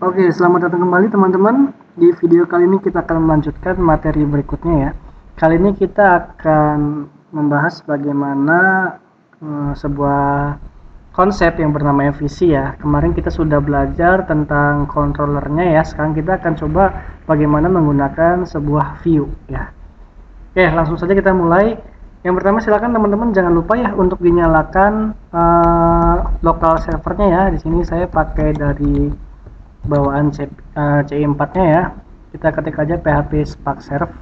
Oke, selamat datang kembali teman-teman. Di video kali ini kita akan melanjutkan materi berikutnya ya. Kali ini kita akan membahas bagaimana sebuah konsep yang bernama FVC ya. Kemarin kita sudah belajar tentang controllernya ya. Sekarang kita akan coba bagaimana menggunakan sebuah view ya. Oke, langsung saja kita mulai. Yang pertama silakan teman-teman jangan lupa ya untuk dinyalakan lokal servernya ya. Di sini saya pakai dari bawaan CI4-nya ya. Kita ketik aja php spark serve.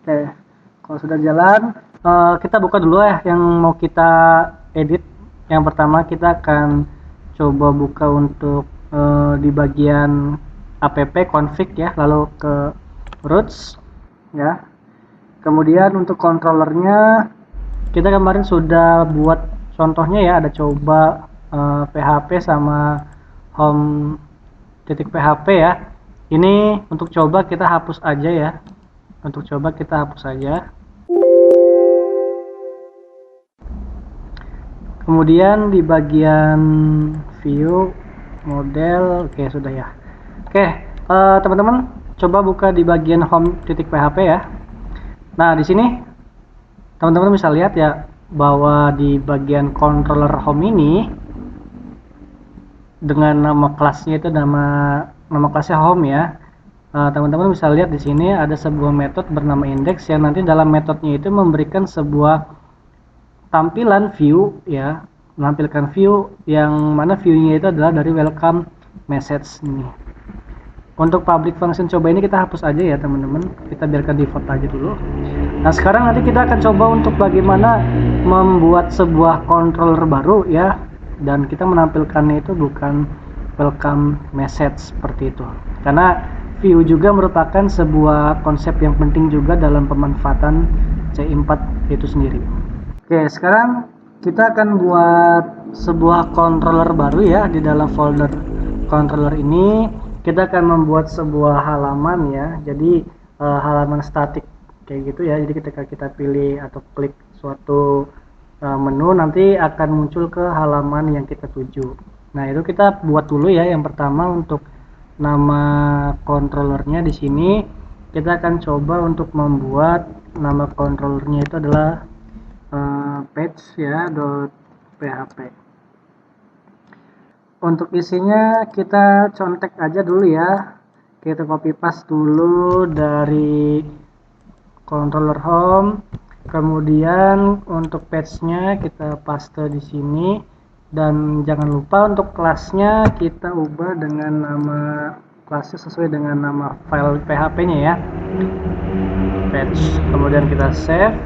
Oke, kalau sudah jalan, kita buka dulu ya yang mau kita edit. Yang pertama kita akan coba buka untuk di bagian app config ya, lalu ke roots ya. Kemudian untuk controllernya kita kemarin sudah buat contohnya ya, ada coba PHP sama home.php ya. Ini untuk coba kita hapus aja ya. Untuk coba kita hapus aja. Kemudian di bagian view model, oke sudah ya. Oke, teman-teman coba buka di bagian home.php ya. Nah, di sini teman-teman bisa lihat ya bahwa di bagian controller home ini dengan nama kelasnya itu nama kelasnya home ya. Teman-teman bisa lihat di sini ada sebuah metode bernama index yang nanti dalam metodenya itu memberikan sebuah tampilan view ya, menampilkan view yang mana viewnya itu adalah dari welcome message ini. Untuk public function coba ini kita hapus aja ya teman-teman, kita biarkan default aja dulu. Nah sekarang nanti kita akan coba untuk bagaimana membuat sebuah controller baru ya, dan kita menampilkannya itu bukan welcome message seperti itu, karena view juga merupakan sebuah konsep yang penting juga dalam pemanfaatan CI4 itu sendiri. Oke, sekarang kita akan buat sebuah controller baru ya. Di dalam folder controller ini kita akan membuat sebuah halaman ya, jadi halaman statik kayak gitu ya. Jadi ketika kita pilih atau klik suatu menu, nanti akan muncul ke halaman yang kita tuju. Nah itu kita buat dulu ya. Yang pertama untuk nama controllernya di sini kita akan coba untuk membuat nama controllernya itu adalah page ya .php. Untuk isinya kita contek aja dulu ya, kita copy paste dulu dari controller home, kemudian untuk page-nya kita paste di sini, dan jangan lupa untuk kelasnya kita ubah dengan nama kelasnya sesuai dengan nama file PHP-nya ya, page. Kemudian kita save.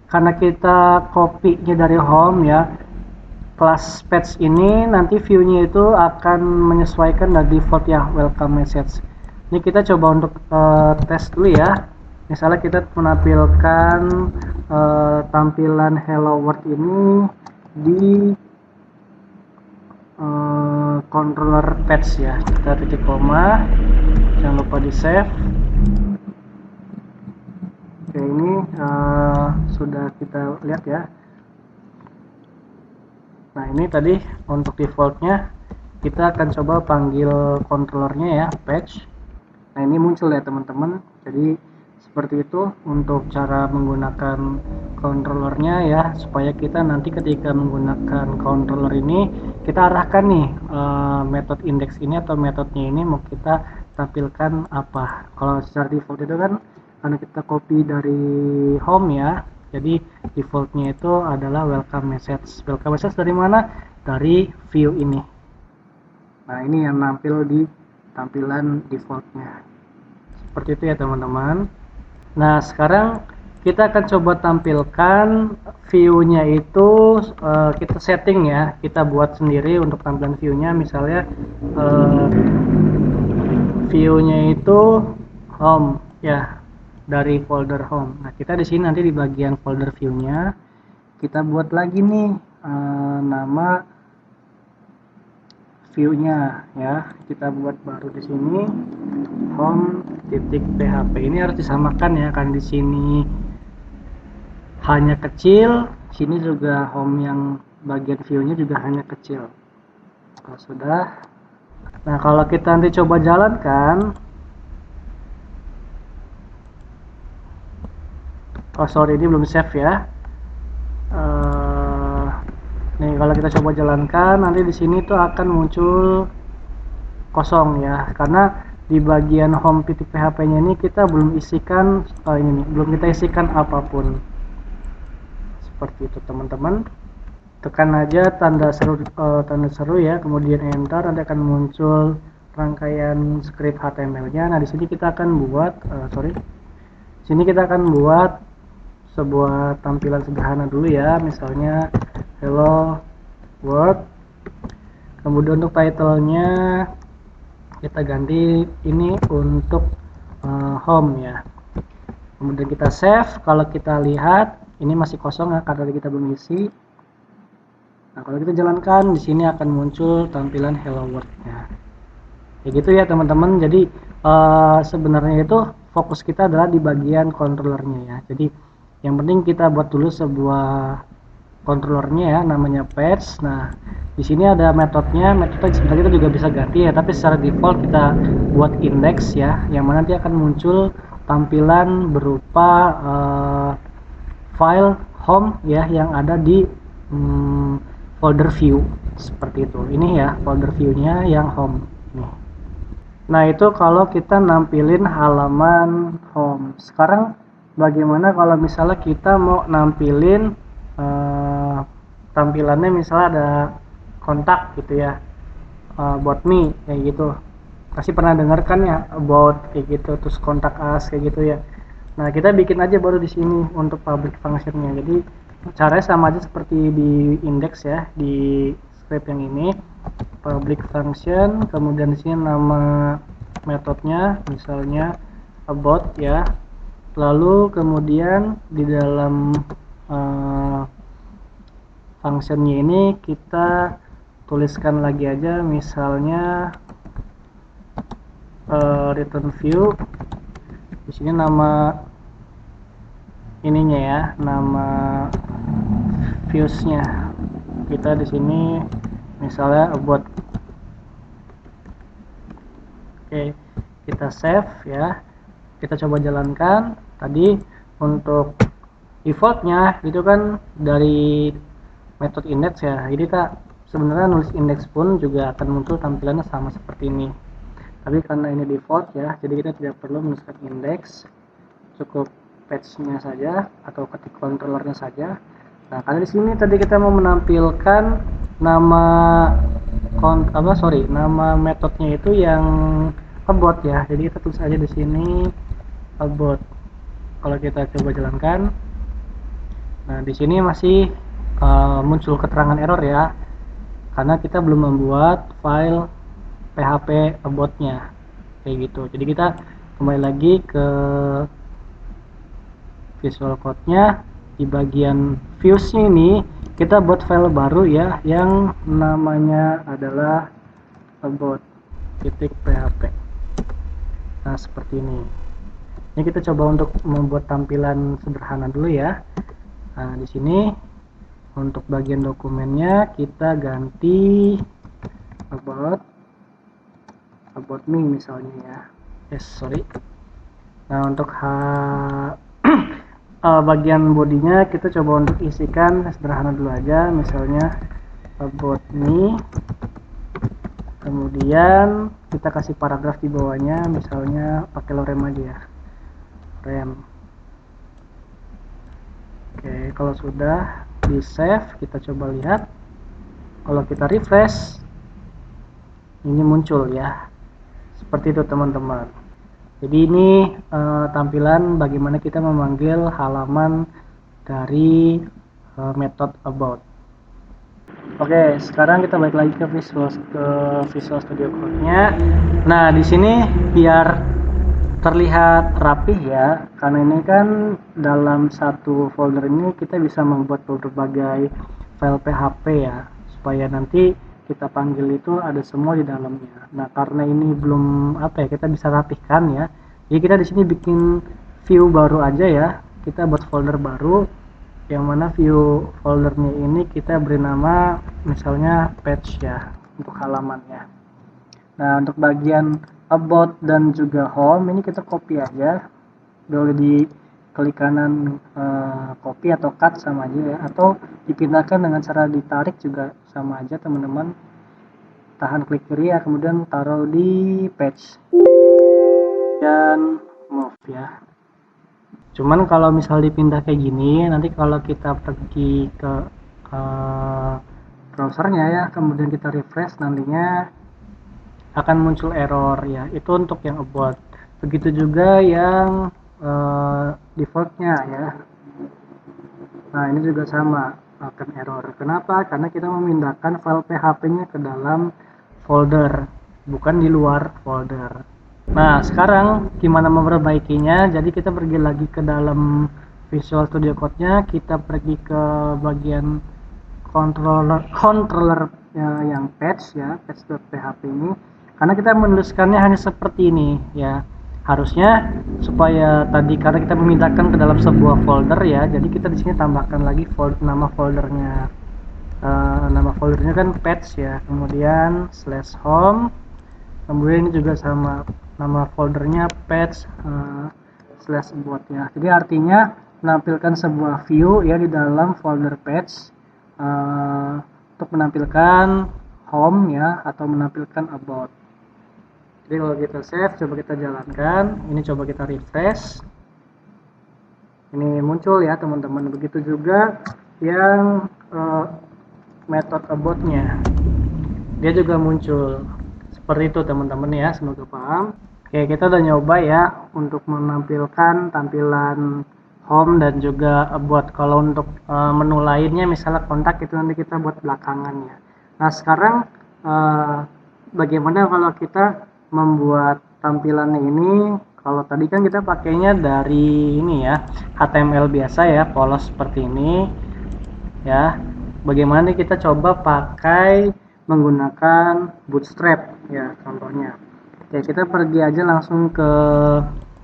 Karena kita copy-nya dari home ya, kelas page ini nanti view-nya itu akan menyesuaikan dari default ya, welcome message. Ini kita coba untuk tes dulu ya. Misalnya kita menampilkan tampilan hello world ini di controller page ya. Kita titik koma, jangan lupa di save. Oke, ini sudah kita lihat ya. Nah ini tadi untuk defaultnya kita akan coba panggil controllernya ya, page. Nah ini muncul ya teman-teman. Jadi seperti itu untuk cara menggunakan controllernya ya, supaya kita nanti ketika menggunakan controller ini kita arahkan nih metode index ini atau metodenya ini mau kita tampilkan apa. Kalau secara default itu kan karena kita copy dari home ya, jadi defaultnya itu adalah welcome message. Welcome message dari mana? Dari view ini. Nah ini yang nampil di tampilan defaultnya. Seperti itu ya teman-teman. Nah sekarang kita akan coba tampilkan view-nya itu kita setting ya. Kita buat sendiri untuk tampilan view-nya. Misalnya view-nya itu home ya, dari folder home. Nah kita di sini nanti di bagian folder view-nya kita buat lagi nih nama view-nya ya. Kita buat baru di sini home.php. Ini harus disamakan ya, kan di sini hanya kecil, sini juga home yang bagian view-nya juga hanya kecil. Sudah. Nah, kalau kita nanti coba jalankan, sorry, ini belum save ya. Nih, kalau kita coba jalankan, nanti di sini tuh akan muncul kosong ya, karena di bagian home titik PHP-nya ini kita belum isikan ini nih, belum kita isikan apapun. Seperti itu teman-teman. Tekan aja tanda seru ya, kemudian enter, nanti akan muncul rangkaian script HTML-nya. Nah, di sini kita akan buat sini kita akan buat sebuah tampilan sederhana dulu ya, misalnya hello world. Kemudian untuk title-nya kita ganti ini untuk home ya. Kemudian kita save. Kalau kita lihat ini masih kosong ya, karena kita belum isi. Nah, kalau kita jalankan di sini akan muncul tampilan hello world-nya. Ya gitu ya teman-teman. Jadi sebenarnya itu fokus kita adalah di bagian controllernya ya. Jadi yang penting kita buat dulu sebuah controllernya ya, namanya page. Nah, di sini ada metodenya sebenarnya kita juga bisa ganti ya, tapi secara default kita buat index ya, yang mana nanti akan muncul tampilan berupa file home ya, yang ada di folder view seperti itu. Ini ya folder view-nya yang home nih. Nah, itu kalau kita nampilin halaman home. Sekarang bagaimana kalau misalnya kita mau nampilin tampilannya, misalnya ada kontak gitu ya, about me kayak gitu. Pasti pernah dengar kan ya, about kayak gitu, terus kontak us kayak gitu ya. Nah, kita bikin aja baru di sini untuk public functionnya. Jadi caranya sama aja seperti di index ya, di script yang ini, public function, kemudian di sini nama metodenya misalnya about ya. Lalu kemudian di dalam functionnya ini kita tuliskan lagi aja, misalnya return view. Di sini nama ininya ya, nama views-nya kita di sini misalnya about. Oke, kita save ya. Kita coba jalankan. Tadi untuk defaultnya itu kan dari metode index ya, jadi kita sebenarnya nulis index pun juga akan muncul tampilannya sama seperti ini. Tapi karena ini default ya, jadi kita tidak perlu menuliskan index, cukup page-nya saja atau ketik controllernya saja. Nah, karena di sini tadi kita mau menampilkan nama nama metodenya itu yang about ya, jadi kita tulis aja di sini about. Kalau kita coba jalankan, nah di sini masih muncul keterangan error ya, karena kita belum membuat file PHP about-nya kayak gitu. Jadi kita kembali lagi ke Visual Code-nya, di bagian views-nya ini kita buat file baru ya, yang namanya adalah about.php. Nah, seperti ini. Ini kita coba untuk membuat tampilan sederhana dulu ya. Nah, di sini untuk bagian dokumennya kita ganti about me misalnya ya. Nah, untuk bagian bodinya kita coba untuk isikan sederhana dulu aja, misalnya about me. Kemudian kita kasih paragraf di bawahnya, misalnya pakai lorem aja ya, rem. Oke, kalau sudah di save, kita coba lihat. Kalau kita refresh, ini muncul ya, seperti itu teman-teman. Jadi ini tampilan bagaimana kita memanggil halaman dari metode about. Oke, sekarang kita balik lagi ke Visual Studio Code-nya. Nah, di sini biar terlihat rapih ya, karena ini kan dalam satu folder ini kita bisa membuat berbagai file PHP ya, supaya nanti kita panggil itu ada semua di dalamnya. Nah, karena ini belum kita bisa rapihkan ya. Jadi kita di sini bikin view baru aja ya. Kita buat folder baru, yang mana view foldernya ini kita beri nama misalnya page ya. untuk halamannya. Nah, untuk bagian about dan juga home ini kita copy aja, boleh di klik kanan copy atau cut sama aja ya, atau dipindahkan dengan cara ditarik juga sama aja teman-teman. Tahan klik kiri ya, kemudian taruh di page dan move ya. Cuman kalau misal dipindah kayak gini, nanti kalau kita pergi ke browsernya ya, kemudian kita refresh, nantinya akan muncul error ya. Itu untuk yang about. Begitu juga yang defaultnya ya. Nah, ini juga sama akan error. Kenapa? Karena kita memindahkan file PHP-nya ke dalam folder, bukan di luar folder. Nah, sekarang gimana memperbaikinya? Jadi kita pergi lagi ke dalam Visual Studio Code-nya, kita pergi ke bagian controller yang patch ya, patch.php ini. Karena kita menuliskannya hanya seperti ini ya. Harusnya supaya tadi karena kita memindahkan ke dalam sebuah folder ya, jadi kita di sini tambahkan lagi nama foldernya. Nama foldernya kan patch ya, kemudian /home, kemudian ini juga sama nama foldernya patch /about ya. Jadi artinya menampilkan sebuah view ya di dalam folder patch untuk menampilkan home ya, atau menampilkan about. Jadi kalau kita save, coba kita jalankan, ini coba kita refresh, ini muncul ya teman-teman. Begitu juga yang method about-nya, dia juga muncul seperti itu teman-teman ya, semoga paham. Oke, kita udah nyoba ya untuk menampilkan tampilan home dan juga about. Kalau untuk menu lainnya misalnya kontak, itu nanti kita buat belakangannya. Nah, sekarang bagaimana kalau kita membuat tampilannya ini? Kalau tadi kan kita pakainya dari ini ya, HTML biasa ya, polos seperti ini ya. Bagaimana kita coba pakai menggunakan Bootstrap ya contohnya. Oke, kita pergi aja langsung ke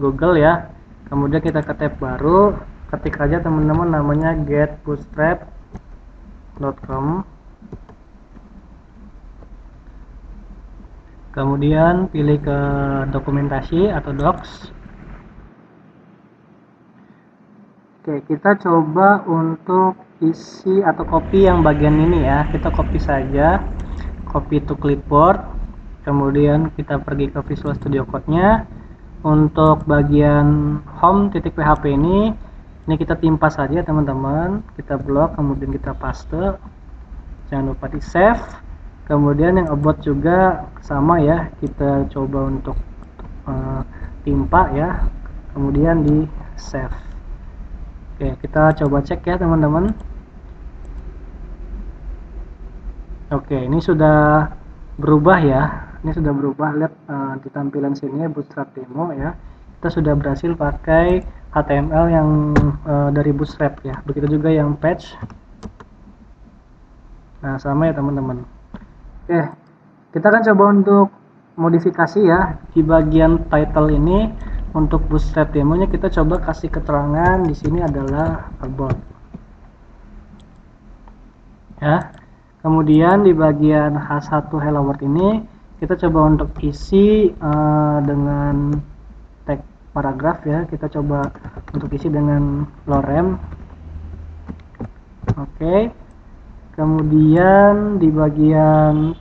Google ya, kemudian kita ke tab baru, ketik aja teman-teman namanya getbootstrap.com. Kemudian pilih ke dokumentasi atau docs. Oke, kita coba untuk isi atau copy yang bagian ini ya. Kita copy saja, copy to clipboard. Kemudian kita pergi ke Visual Studio Code-nya. Untuk bagian home.php ini kita timpa saja teman-teman. Kita blok, kemudian kita paste. Jangan lupa di save. Kemudian yang about juga sama ya, kita coba untuk timpa ya, kemudian di save. Oke, kita coba cek ya teman-teman. Oke, ini sudah berubah ya, ini sudah berubah. Lihat di tampilan sini ya, Bootstrap demo ya, kita sudah berhasil pakai HTML yang dari Bootstrap ya. Begitu juga yang patch. Nah, sama ya teman-teman. Oke, kita akan coba untuk modifikasi ya. Di bagian title ini untuk Bootstrap demonya kita coba kasih keterangan di sini adalah about. Ya. Kemudian di bagian H1 Hello World ini kita coba untuk isi dengan tag paragraf ya. Kita coba untuk isi dengan lorem. Oke. Kemudian di bagian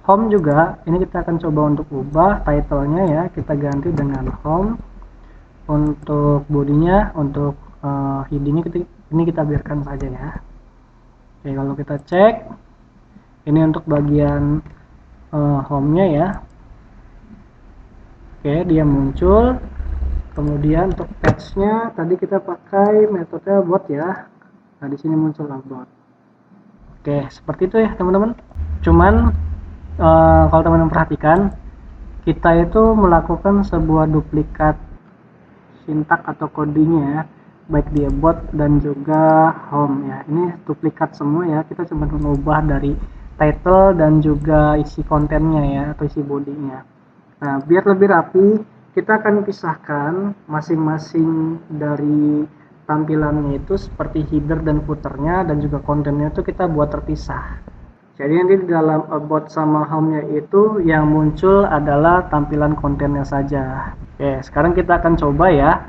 home juga ini kita akan coba untuk ubah title-nya ya, kita ganti dengan home. Untuk bodinya, untuk heading-nya ini kita biarkan saja ya. Oke, kalau kita cek ini untuk bagian home-nya ya. Oke, dia muncul. Kemudian untuk page-nya tadi kita pakai metode bot ya. Nah, di sini muncul about. Oke, seperti itu ya teman-teman. Cuman kalau teman-teman perhatikan, kita itu melakukan sebuah duplikat sintak atau codingnya ya, baik di about dan juga home ya. Ini duplikat semua ya. Kita cuma mengubah dari title dan juga isi kontennya ya, atau isi bodinya. Nah, biar lebih rapi, kita akan pisahkan masing-masing dari tampilannya itu seperti header dan footernya dan juga kontennya itu kita buat terpisah Jadi nanti di dalam about sama home-nya itu yang muncul adalah tampilan kontennya saja. Oke, sekarang kita akan coba ya.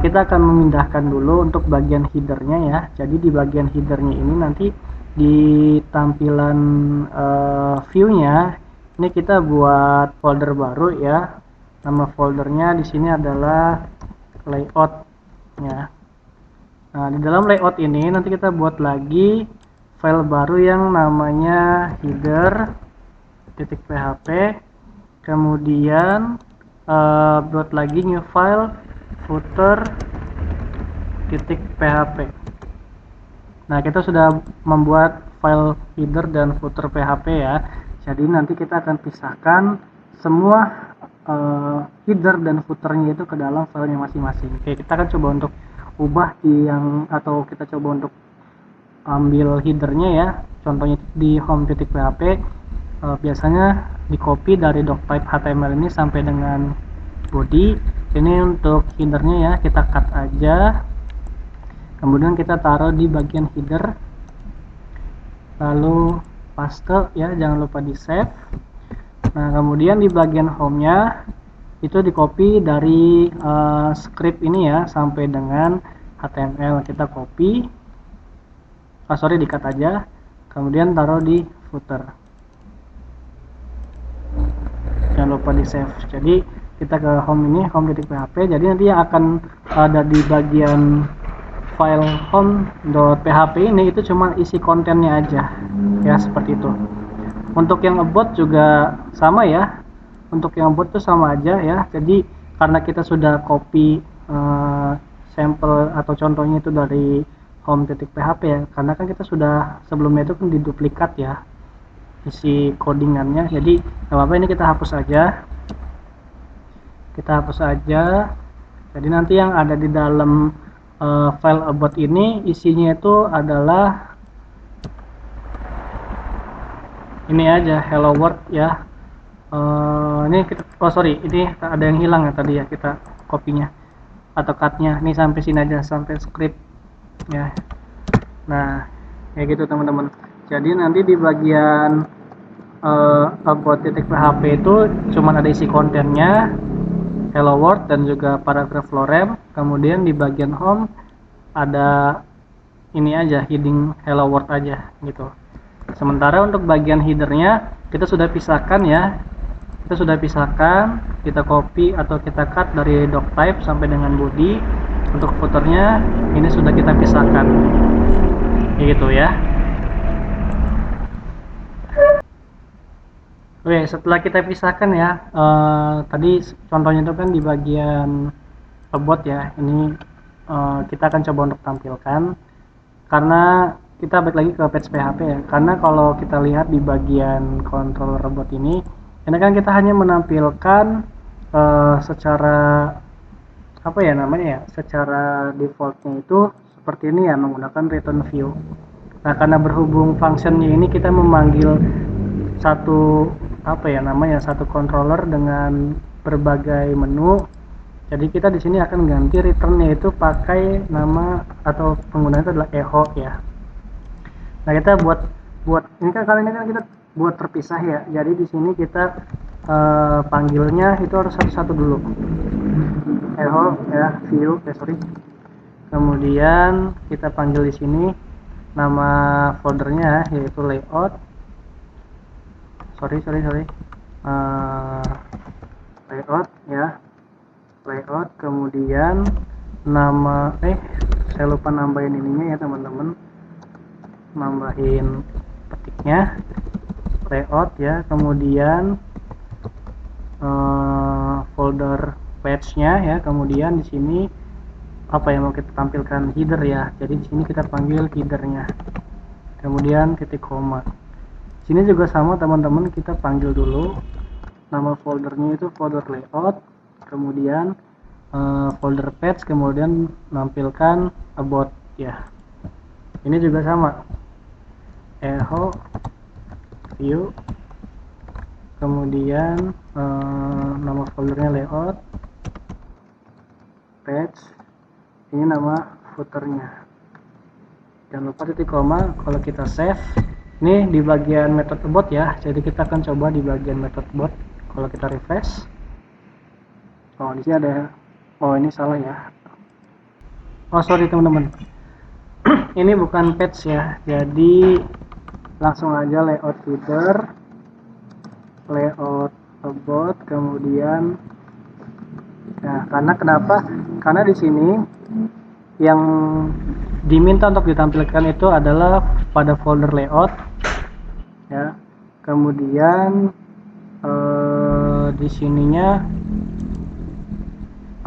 Kita akan memindahkan dulu untuk bagian headernya ya. Jadi di bagian headernya ini nanti di tampilan view-nya ini kita buat folder baru ya. Nama foldernya di sini adalah layout ya. Nah, di dalam layout ini nanti kita buat lagi file baru yang namanya header.php, kemudian buat lagi new file footer.php. Nah, kita sudah membuat file header dan footer PHP ya. Jadi nanti kita akan pisahkan semua header dan footernya itu ke dalam filenya masing-masing. Oke, kita akan coba untuk ubah atau kita coba untuk ambil headernya ya. Contohnya di home.php biasanya di copy dari doctype HTML ini sampai dengan body. Ini untuk headernya ya, kita cut aja, kemudian kita taruh di bagian header, lalu paste ya, jangan lupa di save. Nah, kemudian di bagian home nya itu di copy dari script ini ya sampai dengan HTML, kita copy, di cut aja, kemudian taruh di footer, jangan lupa di save. Jadi kita ke home ini, home.php. Jadi nanti yang akan ada di bagian file home.php ini itu cuma isi kontennya aja ya, seperti itu. Untuk yang about juga sama ya, untuk yang about itu sama aja ya. Jadi karena kita sudah copy sampel atau contohnya itu dari home.php ya, karena kan kita sudah sebelumnya itu kan diduplikat ya isi codingannya. Jadi nggak apa-apa, ini kita hapus aja, jadi nanti yang ada di dalam file about ini isinya itu adalah ini aja, hello world ya. Ini kita, ini ada yang hilang ya tadi ya, kita kopinya atau cutnya. Ini sampai sini aja, sampai script ya. Nah, kayak gitu teman-teman. Jadi nanti di bagian about.php itu cuman ada isi kontennya, hello world dan juga paragraph lorem. Kemudian di bagian home ada ini aja, heading hello world aja gitu. Sementara untuk bagian headernya kita sudah pisahkan ya, kita copy atau kita cut dari doctype sampai dengan body. Untuk footernya ini sudah kita pisahkan gitu ya. Oke, setelah kita pisahkan ya, tadi contohnya itu kan di bagian about ya, ini kita akan coba untuk tampilkan, karena kita balik lagi ke page PHP ya, karena kalau kita lihat di bagian controller robot ini kan kita hanya menampilkan secara apa ya namanya ya, secara defaultnya itu seperti ini ya, menggunakan return view. Nah, karena berhubung functionnya ini kita memanggil satu satu controller dengan berbagai menu, jadi kita di sini akan ganti returnnya itu pakai nama atau penggunaan itu adalah echo ya. Nah, kita buat ini kan kali ini kan kita buat terpisah ya, jadi di sini kita panggilnya itu harus satu-satu dulu, echo ya, view kemudian kita panggil di sini nama foldernya yaitu layout, layout ya, layout, kemudian nama saya lupa nambahin ininya ya teman-teman, nambahin petiknya, layout ya, kemudian folder page-nya ya, kemudian di sini apa yang mau kita tampilkan, header ya, jadi di sini kita panggil headernya, kemudian titik koma. Sini juga sama teman-teman, kita panggil dulu nama foldernya itu folder layout, kemudian folder page, kemudian nampilkan about ya. Ini juga sama, echo view, kemudian nama foldernya layout, page, ini nama footernya. Jangan lupa titik koma. Kalau kita save Ini di bagian method about ya, jadi kita akan coba di bagian method about. Kalau kita refresh, oh di sini ada, oh ini salah ya, oh sorry teman-teman, ini bukan page ya, jadi langsung aja layout header, layout about, kemudian nah karena kenapa, karena di sini yang diminta untuk ditampilkan itu adalah pada folder layout ya, kemudian di sininya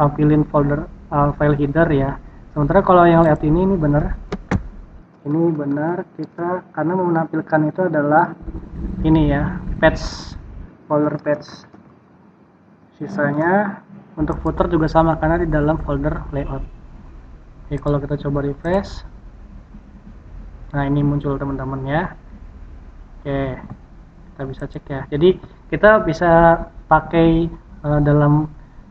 tampilin folder file header ya. Sementara kalau yang layout ini benar, kita karena menampilkan itu adalah ini ya, page, folder page. Sisanya untuk footer juga sama karena di dalam folder layout. Oke, kalau kita coba refresh, nah ini muncul teman-teman ya. Oke, kita bisa cek ya. Jadi kita bisa pakai dalam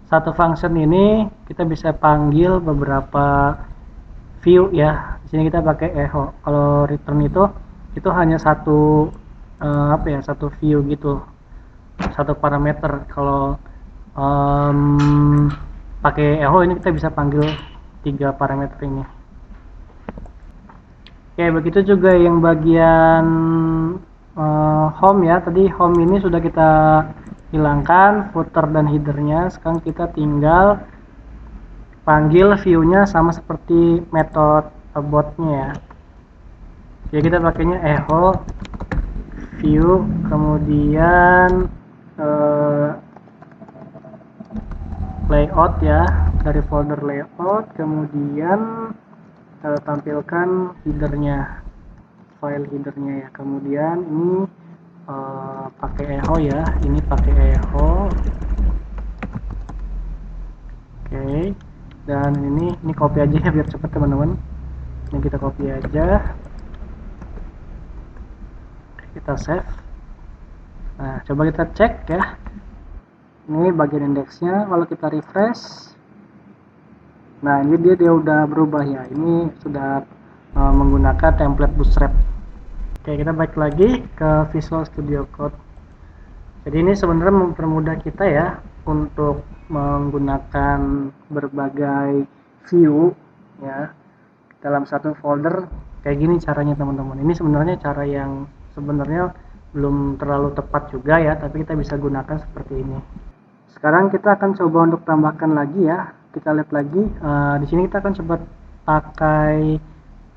satu function ini kita bisa panggil beberapa view ya. Di sini kita pakai echo. Kalau return itu hanya satu satu view gitu, satu parameter. Kalau pakai echo ini kita bisa panggil 3 parameter ini. Oke, begitu juga yang bagian home ya. Tadi home ini sudah kita hilangkan footer dan headernya. Sekarang kita tinggal panggil view-nya sama seperti method about-nya ya. Jadi kita pakainya echo view, kemudian layout ya, dari folder layout, kemudian tampilkan headernya, file headernya ya. Kemudian ini pakai echo ya, ini pakai echo. Oke, dan ini copy aja ya biar cepat teman-teman. Ini kita copy aja, kita save. Nah, coba kita cek ya. Ini bagian indeksnya. Kalau kita refresh, nah ini dia udah berubah ya. Ini sudah menggunakan template Bootstrap. Oke, kita balik lagi ke Visual Studio Code. Jadi ini sebenarnya mempermudah kita ya untuk menggunakan berbagai view ya dalam satu folder. Kayak gini caranya teman-teman. Ini sebenarnya cara yang sebenarnya belum terlalu tepat juga ya, tapi kita bisa gunakan seperti ini. Sekarang kita akan coba untuk tambahkan lagi ya. Kita lihat lagi. Di sini kita akan coba pakai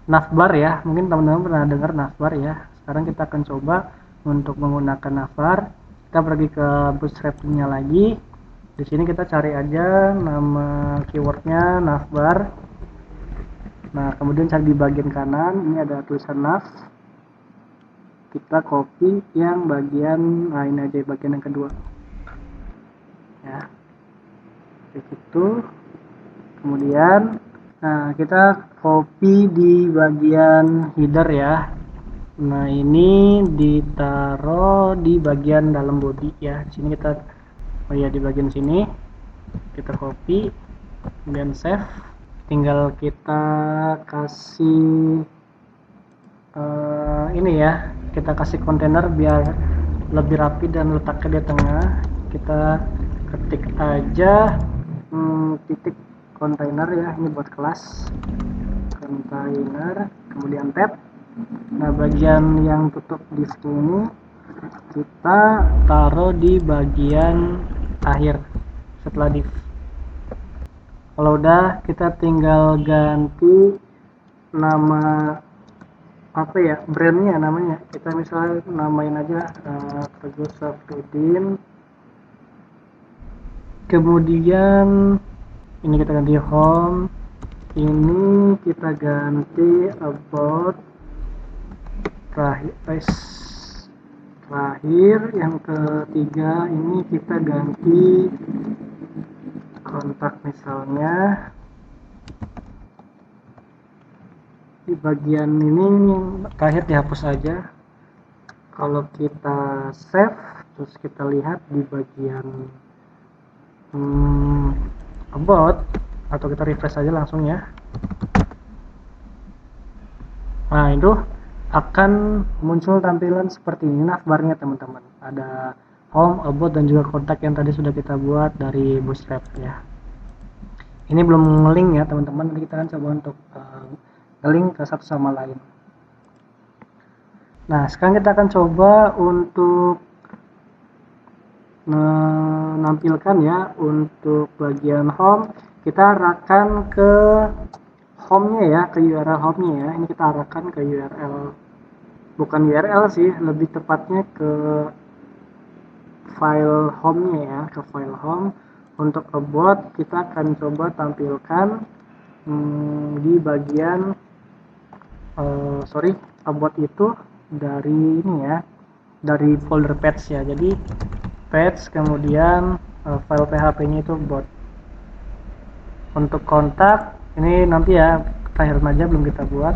navbar ya. Mungkin teman-teman pernah dengar navbar ya. Sekarang kita akan coba untuk menggunakan navbar. Kita pergi ke Bootstrap-nya lagi. Di sini kita cari aja nama keywordnya navbar. Nah, kemudian cari di bagian kanan. Ini ada tulisan nav. Kita copy yang bagian, nah ini aja bagian yang kedua. Ya, begitu. Kemudian, nah kita copy di bagian header ya. Nah ini ditaruh di bagian dalam body ya. Di sini kita, oh ya di bagian sini kita copy, kemudian save. Tinggal kita kasih ini ya, kita kasih kontainer biar lebih rapi dan letaknya di tengah. Kita ketik aja titik kontainer ya, ini buat kelas kontainer, kemudian tab. Nah bagian yang tutup div ini kita taruh di bagian akhir setelah div. Kalau udah, kita tinggal ganti nama apa ya, brandnya namanya. Kita misalnya namain aja Teguh Safruddin. Kemudian ini kita ganti home, ini kita ganti about, terakhir yang ketiga ini kita ganti kontak misalnya. Di bagian ini yang terakhir dihapus aja. Kalau kita save, terus kita lihat di bagian about, atau kita refresh aja langsung ya. Nah itu akan muncul tampilan seperti ini navbarnya teman-teman. Ada home, about, dan juga kontak yang tadi sudah kita buat dari Bootstrap ya. Ini belum nge-link ya teman-teman, nanti kita akan coba untuk nge-link ke satu sama lain. Nah, sekarang kita akan coba untuk menampilkan ya, untuk bagian home kita arahkan ke home-nya ya, ke URL home-nya ya. Ini kita arahkan ke URL, bukan URL sih, lebih tepatnya ke file home-nya ya, ke file home. Untuk about kita akan coba tampilkan di bagian about itu dari ini ya, dari folder page ya. Jadi page, kemudian file PHP-nya itu about. Untuk kontak ini nanti ya, terakhiran aja, belum kita buat.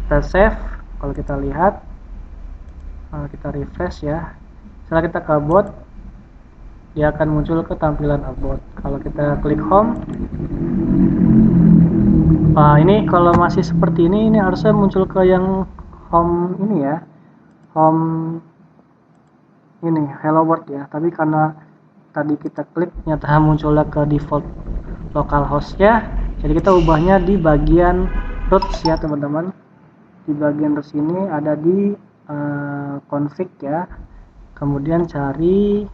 Kita save. Kalau kita lihat, kita refresh ya, setelah kita ke about, dia akan muncul ke tampilan about. Kalau kita klik home, ini kalau masih seperti ini harusnya muncul ke yang home ini ya, home ini hello world ya. Tapi karena tadi kita klik ternyata munculnya ke default localhost ya, jadi kita ubahnya di bagian roots ya teman-teman. Di bagian roots ini ada di config ya, kemudian cari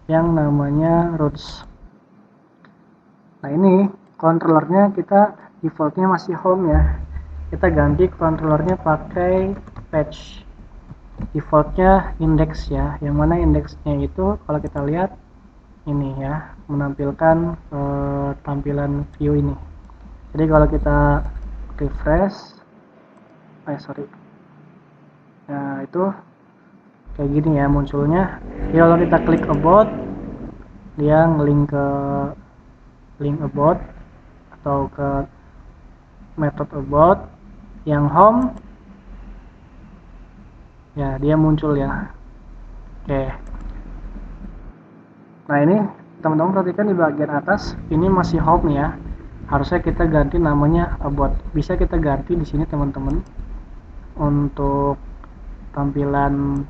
yang namanya roots. Nah, ini controllernya kita defaultnya masih home ya, kita ganti controllernya pakai page. Defaultnya index ya, yang mana indeksnya itu kalau kita lihat ini ya, menampilkan tampilan view ini. Jadi kalau kita refresh, nah itu kayak gini ya munculnya. Jadi kalau kita klik about, dia ngelink ke link about atau ke method about yang home ya, dia muncul ya. Oke, nah ini teman-teman perhatikan di bagian atas ini masih home ya, harusnya kita ganti namanya about. Bisa kita ganti di sini teman-teman untuk tampilan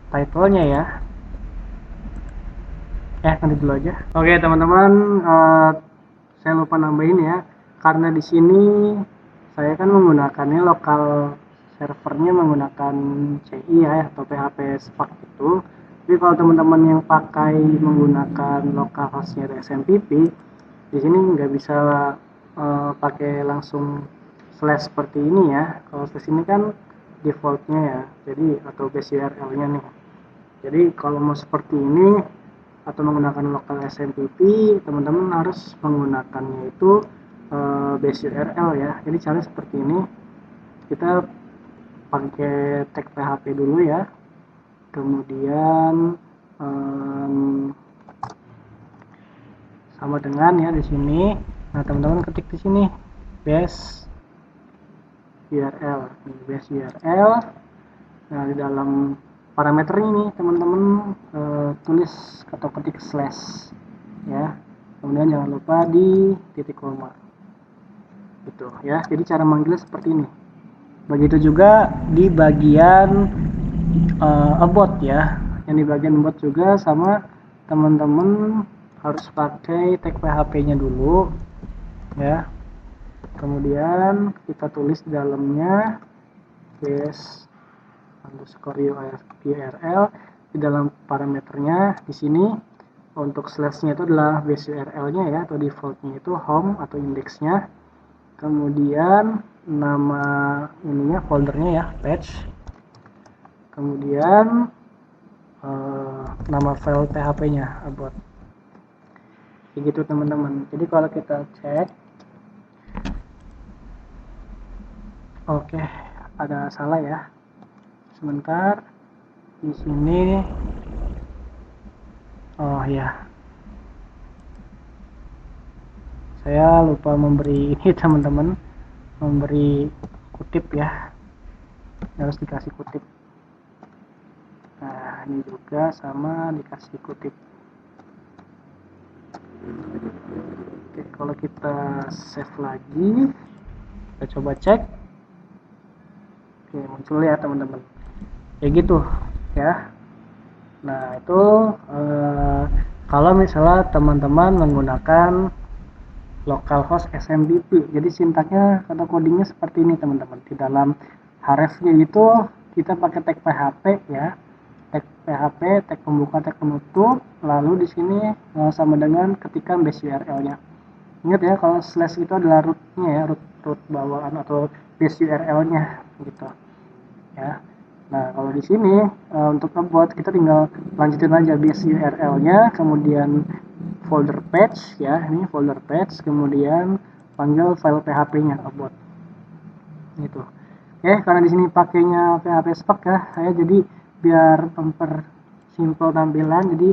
title-nya ya. Nanti dulu aja. Oke teman-teman, saya lupa nambahin ya, karena di sini saya kan menggunakannya lokal servernya menggunakan CI ya, atau PHP Spark itu. Jadi kalau teman-teman yang pakai menggunakan localhostnya SMTP, di sini nggak bisa pakai langsung slash seperti ini ya. Kalau slash ini kan defaultnya ya, jadi atau base URL-nya nih. Jadi kalau mau seperti ini atau menggunakan local SMTP, teman-teman harus menggunakannya itu base URL ya. Jadi caranya seperti ini, kita pakai tag PHP dulu ya, kemudian sama dengan ya di sini. Nah teman-teman ketik di sini base URL, base URL. Nah di dalam parameter ini teman-teman tulis atau ketik slash ya, kemudian jangan lupa di titik koma itu ya. Jadi cara manggilnya seperti ini. Begitu juga di bagian about ya, yang di bagian about juga sama teman-teman harus pakai tag PHP nya dulu ya, kemudian kita tulis di dalamnya base underscore URL. Di dalam parameternya di sini untuk slashnya itu adalah base URL-nya ya, atau defaultnya itu home atau indeksnya. Kemudian nama ininya, foldernya ya, page. Kemudian nama file PHP-nya about. Kayak gitu teman-teman. Jadi kalau kita cek, oke, ada salah ya. Sebentar, di sini, oh ya, saya lupa memberi ini teman-teman, memberi kutip ya, harus dikasih kutip. Nah ini juga sama dikasih kutip. Oke, kalau kita save lagi, kita coba cek. Oke, Oke, muncul ya teman-teman, kayak gitu ya. Nah itu kalau misalnya teman-teman menggunakan localhost SMTP, jadi sintaknya atau codingnya seperti ini teman-teman. Di dalam hrefs-nya itu kita pakai tag PHP ya, tag PHP, tag pembuka, tag penutup, lalu di sini sama dengan ketikan base URL-nya. Ingat ya, kalau slash itu adalah root-nya ya, root bawaan atau base URL-nya gitu ya. Nah kalau di sini untuk ngebuat kita tinggal lanjutin aja base URL-nya, kemudian folder patch ya, ini folder patch, kemudian panggil file PHP-nya upload gitu. Oke, karena di sini pakainya PHP Spark ya, saya jadi biar mempersimpel tampilan, jadi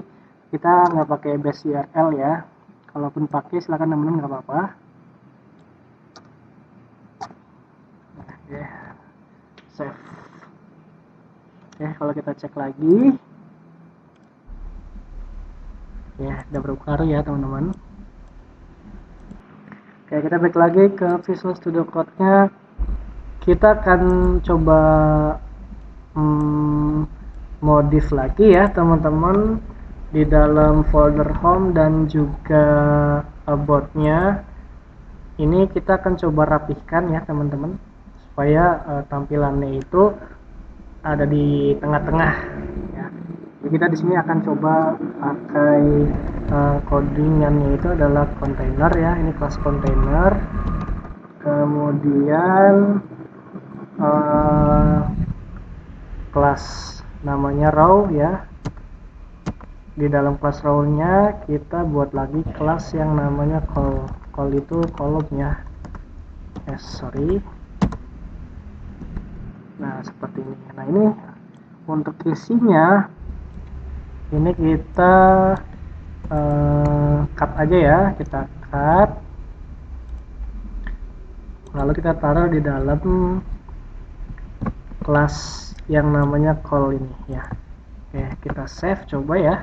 kita nggak pakai base URL ya. Kalaupun pakai silakan teman-teman, nggak apa-apa. Oke, save. Oke, kalau kita cek lagi, ya udah berubah ya teman-teman. Oke, kita balik lagi ke Visual Studio Code-nya. Kita akan coba modif lagi ya teman-teman di dalam folder home dan juga about-nya. Ini kita akan coba rapihkan ya teman-teman, supaya tampilannya itu ada di tengah-tengah ya. Jadi kita di sini akan coba pakai codingannya itu adalah container ya, ini kelas container, kemudian kelas namanya row ya. Di dalam kelas row-nya kita buat lagi kelas yang namanya call itu column ya. Sorry. Nah seperti ini. Nah ini untuk isinya ini kita cut aja ya, kita cut, lalu kita taruh di dalam kelas yang namanya call ini ya. Oke, kita save coba ya.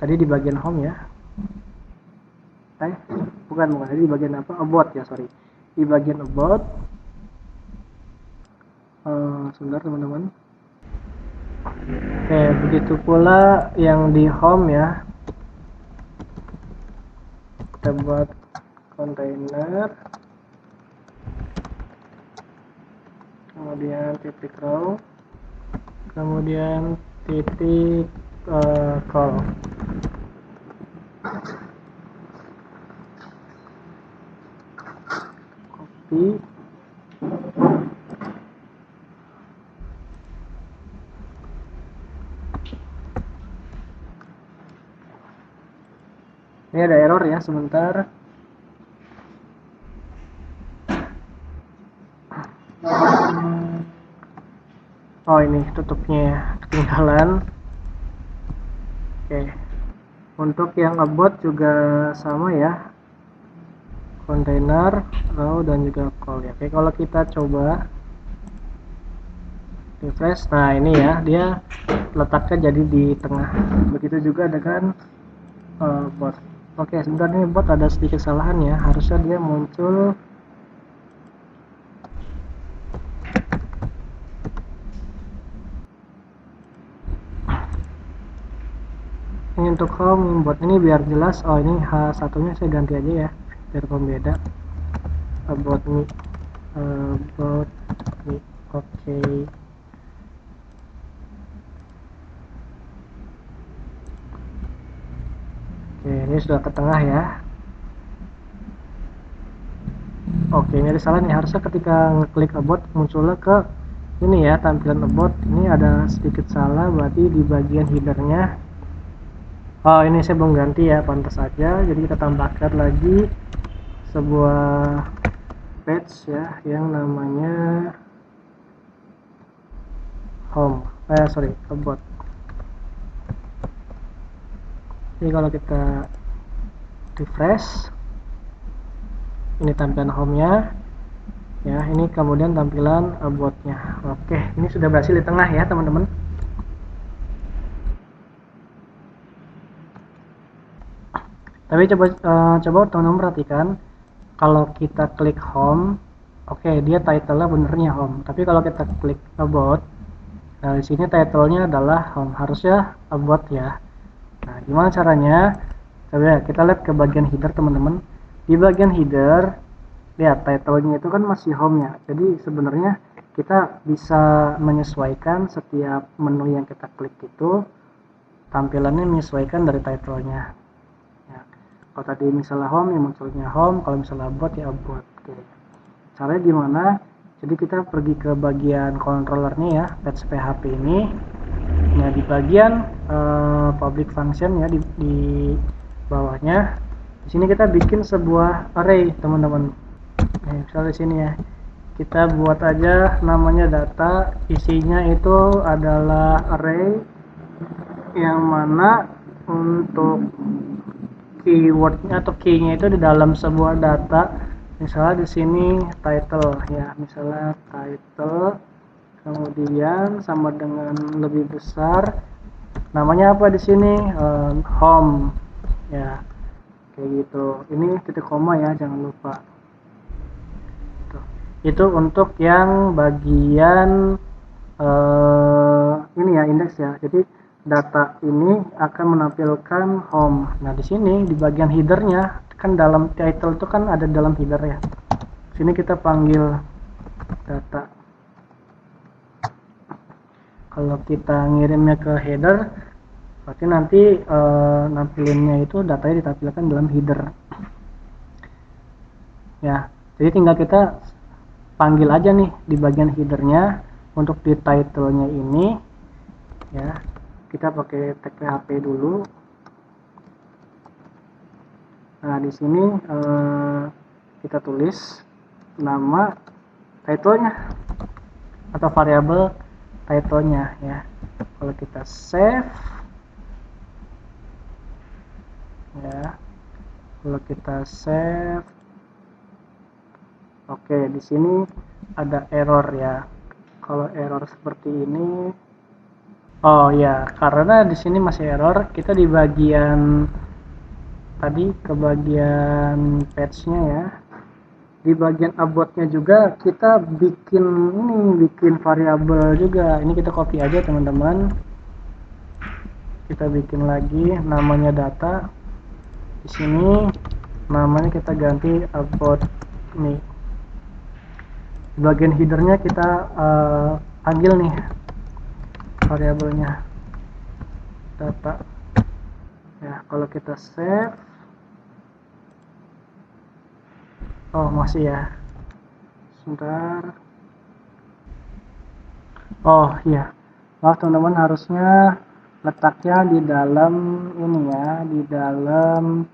Tadi di bagian home ya. Bukan, tadi di bagian apa? About ya, sorry. Di bagian about. Sebentar teman-teman. Oke, begitu pula yang di home ya. Kita buat container, kemudian titik row, kemudian titik call. Copy. Ini ada error ya, sebentar. Oh ini tutupnya ya, ketinggalan. Oke, untuk yang about juga sama ya, container, row dan juga call ya. Oke, kalau kita coba refresh, nah ini ya, dia letaknya jadi di tengah. Begitu juga dengan bot. Oke, sebentar nih bot ada sedikit kesalahan ya, harusnya dia muncul ini untuk home bot ini biar jelas. Oh ini H1 nya saya ganti aja ya biar pembeda. About me, about me. Oke. Oke, ini sudah ke tengah ya. Oke, ini ada salah nih, harusnya ketika ngeklik about munculnya ke ini ya, tampilan about. Ini ada sedikit salah, berarti di bagian headernya. Oh ini saya belum ganti ya, pantas saja. Jadi kita tambahkan lagi sebuah patch ya yang namanya home, sorry, about. Jadi kalau kita refresh, ini tampilan home-nya ya, ini kemudian tampilan about-nya. Oke, ini sudah berhasil di tengah ya teman-teman. Tapi coba teman-teman perhatikan, kalau kita klik home, Oke, dia title-nya benernya home. Tapi kalau kita klik about, nah di sini title-nya adalah home. Harusnya about ya. Nah, gimana caranya? Coba ya, kita lihat ke bagian header teman-teman. Di bagian header, lihat title-nya itu kan masih home ya. Jadi sebenarnya kita bisa menyesuaikan setiap menu yang kita klik itu tampilannya menyesuaikan dari title-nya. Ya. Kalau tadi misalnya home ya munculnya home, kalau misalnya about ya about. Oke. Caranya gimana? Jadi kita pergi ke bagian controllernya ya, patch PHP ini. Nah di bagian public function ya di bawahnya, di sini kita bikin sebuah array teman-teman. Nah, misalnya di sini ya, kita buat aja namanya data, isinya itu adalah array yang mana untuk keywordnya atau key-nya itu di dalam sebuah data. Misalnya di sini title ya, misalnya title, kemudian sama dengan lebih besar, namanya apa di sini, home ya, kayak gitu. Ini titik koma ya, jangan lupa. Tuh. Itu untuk yang bagian ini ya, indeks ya. Jadi data ini akan menampilkan home. Nah di sini di bagian headernya kan, dalam title itu kan ada dalam header ya. Sini kita panggil data. Kalau kita ngirimnya ke header, berarti nanti nampilinnya itu datanya ditampilkan dalam header. Ya, jadi tinggal kita panggil aja nih di bagian headernya untuk di title-nya ini. Ya, kita pakai tag PHP dulu. Nah di sini kita tulis nama title-nya atau variabel title-nya ya. Kalau kita save ya, kalau kita save, oke di sini ada error ya. Kalau error seperti ini, oh ya, karena di sini masih error, kita di bagian tadi ke bagian patch-nya ya. Di bagian about-nya juga kita bikin variabel juga. Ini kita copy aja teman-teman. Kita bikin lagi namanya data. Di sini namanya kita ganti about me. Di bagian headernya kita panggil nih variabelnya data. Ya, kalau kita save, oh masih ya, sebentar. Oh iya, maaf teman-teman, harusnya letaknya di dalam ini ya, di dalam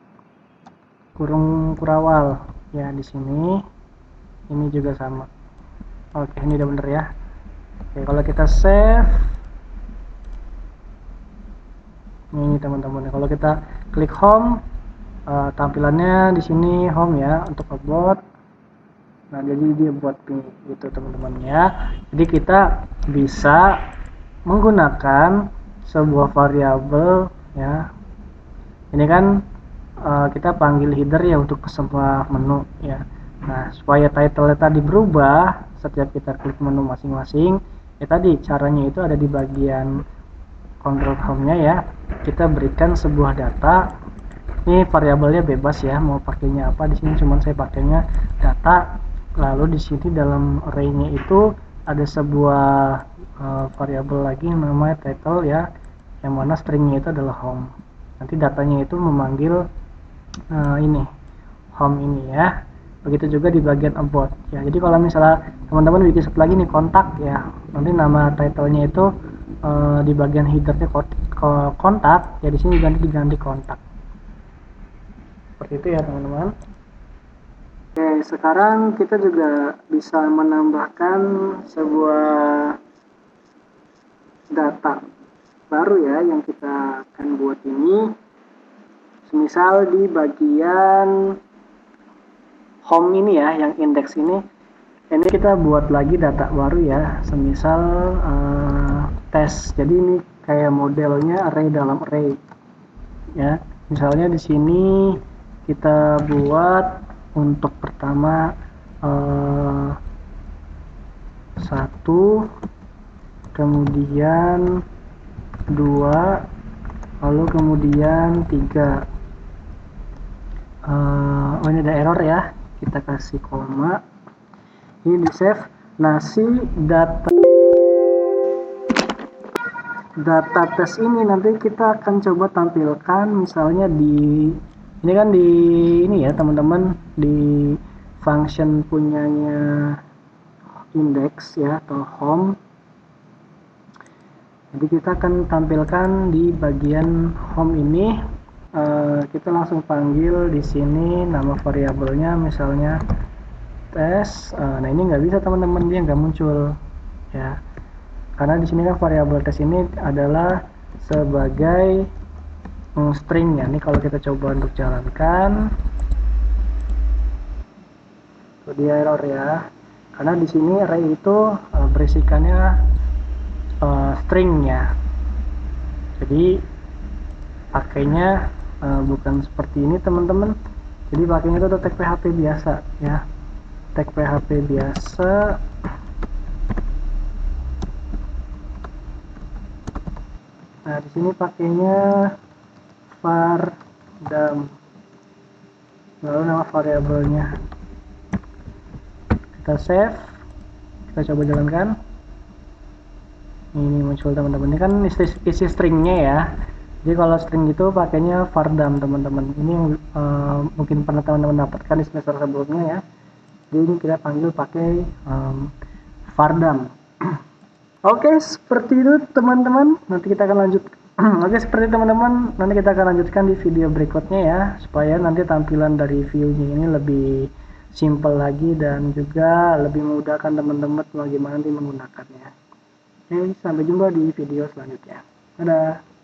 kurung kurawal ya. Di sini ini juga sama. Oke, ini udah bener ya. Oke, kalau kita save ini teman-teman, kalau kita klik home, tampilannya di sini home ya untuk about. Nah jadi dia buat ping gitu teman-teman ya. Jadi kita bisa menggunakan sebuah variabel ya. Ini kan kita panggil header ya untuk ke semua menu ya. Nah supaya title tadi berubah setiap kita klik menu masing-masing ya, tadi caranya itu ada di bagian control home-nya ya. Kita berikan sebuah data. Ini variabelnya bebas ya, mau pakainya apa. Di sini cuman saya pakainya data. Lalu di sini dalam array-nya itu ada sebuah variabel lagi namanya title ya, yang mana stringnya itu adalah home. Nanti datanya itu memanggil ini home ini ya. Begitu juga di bagian about ya. Jadi kalau misalnya teman-teman bikin satu lagi nih kontak ya, nanti nama title-nya itu di bagian headernya kontak ya, di sini diganti kontak. Seperti itu ya teman-teman. Oke, sekarang kita juga bisa menambahkan sebuah data baru ya yang kita akan buat ini. Semisal di bagian home ini ya, yang indeks ini kita buat lagi data baru ya, semisal tes. Jadi ini kayak modelnya array dalam array ya. Misalnya di sini kita buat untuk pertama 1, kemudian 2, lalu kemudian 3. Oh, ini ada error ya, kita kasih koma, ini di save. Nah, si data tes ini nanti kita akan coba tampilkan misalnya di ini kan di ini ya teman-teman, di function punyanya index ya atau home. Jadi kita akan tampilkan di bagian home ini. Kita langsung panggil di sini nama variabelnya misalnya tes. Nah, ini nggak bisa teman-teman, dia nggak muncul ya, karena di sini kan variabel tes ini adalah sebagai string ya. Ini kalau kita coba untuk jalankan, tuh dia error ya, karena di sini array itu berisikannya string ya. Jadi pakainya bukan seperti ini teman-teman. Jadi pakainya itu tag PHP biasa ya, tag PHP biasa. Nah, di sini pakainya var dam, lalu nama variabelnya. Kita save, kita coba jalankan. Ini muncul teman-teman, ini kan isi stringnya ya. Jadi kalau string itu pakainya var dam teman-teman. Ini yang mungkin pernah teman-teman dapatkan di semester sebelumnya ya. Jadi ini kita panggil pakai var dam. Oke, seperti itu teman-teman. Nanti kita akan lanjut. Oke, seperti teman-teman. Nanti kita akan lanjutkan di video berikutnya ya, supaya nanti tampilan dari view-nya ini lebih simple lagi dan juga lebih memudahkan teman-teman bagaimana nanti menggunakannya. Oke, sampai jumpa di video selanjutnya. Dadah.